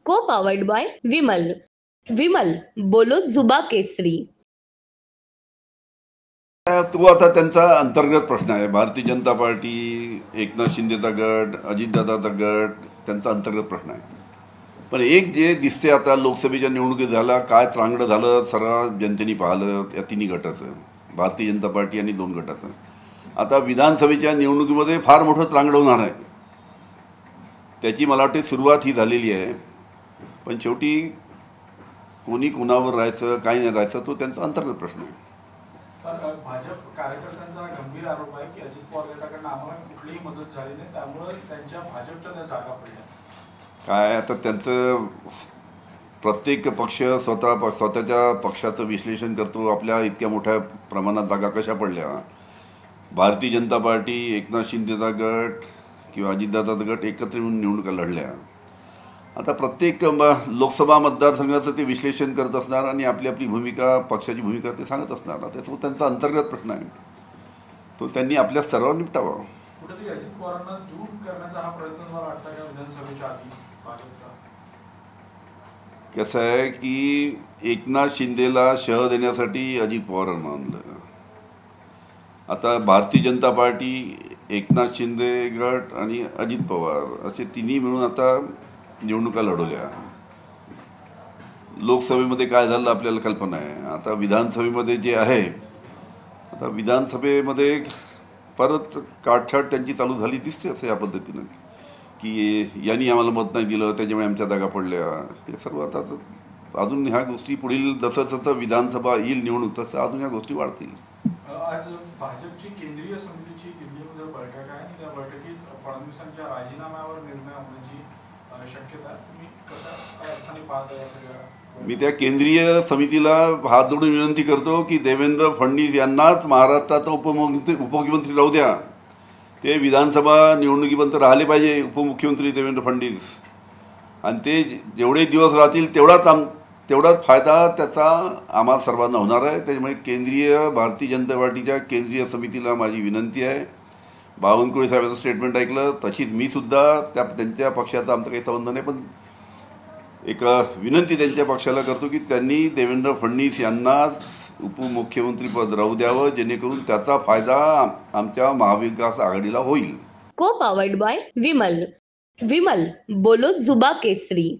को powered by Vimal. Vimal बोलो जुबा केसरी. तो आता त्यांचा अंतर्गत प्रश्न आहे. भारतीय जनता पार्टी, एकनाथ शिंदेचा गट, अजितदादाचा गट, त्यांचा अंतर्गत प्रश्न आहे. पण एक जे दिसते आता लोकसभेच्या निवडणुकीत झाला काय त्रांगडं झालं सर्व जनतेने पाहिलं या तिन्ही गटाचं, भारतीय जनता पार्टी आणि दोन गटाचं. आता विधानसभेच्या निवडणुकीमध्ये फार मोठं त्रांगडं होणार आहे. त्याची मला वाटते सुरुवात ही झालेली आहे. पण शेवटी कोणी कुणावर राहायचं काय नाही राहायचं तो त्यांचा अंतर्गत प्रश्न आहे. भाजप कार्यकर्त्यांचा गंभीर आरोप आहे की अजित पवार गटाकडून आम्हाला कुठलीही मदत झाली नाही, त्यामुळे त्यांच्या भाजपच्या त्या जागा पडल्या. काय आता त्यांचं प्रत्येक पक्ष स्वतःच्या पक्षाचं विश्लेषण करतो. आपल्या इतक्या मोठ्या प्रमाणात जागा कशा पडल्या. भारतीय जनता पार्टी, एकनाथ शिंदेचा गट किंवा अजितदादाचा गट एकत्र येऊन निवडणुका लढल्या. आता प्रत्येक लोकसभा मतदारसंघाचं ते विश्लेषण करत असणार आणि आपली आपली भूमिका, पक्षाची भूमिका ते सांगत असणार. तो त्यांचा अंतर्गत प्रश्न आहे. तो त्यांनी आपल्या स्तरावर निपटावा. कुठेतरी अजित पवारांना दूर करण्याचा हा प्रयत्न मला वाटतं का विधानसभेच्या आधी भाजपचा? कसं आहे की एकनाथ शिंदेला शह देण्यासाठी अजित पवारांना आणलं. आता भारतीय जनता पार्टी, एकनाथ शिंदे गट आणि अजित पवार असे तिन्ही मिळून आता निवडणुका लढवल्या. लोकसभेमध्ये काय झालं आपल्याला कल्पना आहे. आता विधानसभेमध्ये जे आहे, आता विधानसभेमध्ये परत काटछाट त्यांची चालू झाली दिसते असं या पद्धतीनं की यांनी आम्हाला मत नाही दिलं त्याच्यामुळे आमच्या जागा पडल्या. हे सर्व आता अजून ह्या गोष्टी पुढील जसं जसं विधानसभा येईल निवडणूक तसं अजून ह्या गोष्टी वाढतील. आज भाजपची केंद्रीय समितीची दिल्लीमध्ये बैठक आहे आणि त्या बैठकीत फडणवीसांच्या राजीनाम्यावर निर्णय होण्याची शक्यता आहे. तुम्ही कशा अर्थाने पाहता या सगळ्या? मी त्या केंद्रीय समितीला हात जोडून विनंती करतो की देवेंद्र फडणवीस यांनाच महाराष्ट्राचा उपमुख्यमंत्री राहू द्या. ते विधानसभा निवडणुकीपर्यंत राहिले पाहिजे उपमुख्यमंत्री देवेंद्र फडणवीस. आणि ते जेवढे दिवस राहतील तेवढाच फायदा त्याचा आम्हाला सर्वांना होणार आहे. त्याच्यामुळे केंद्रीय भारतीय जनता पार्टीच्या केंद्रीय समितीला माझी विनंती आहे. बावनकुळे साहेबांचं स्टेटमेंट ऐकलं तशीच मी सुद्धा त्यांच्या पक्षाचा आमचा काही संबंध नाही, पण एक विनंती त्यांच्या पक्षाला करतो की त्यांनी देवेंद्र फडणवीस यांना उपमुख्यमंत्री पद राहू द्यावं जेणेकरून त्याचा फायदा आमच्या महाविकास आघाडीला होईल. को पावर्ड बाय विमल. विमल बोलो जुबा केसरी.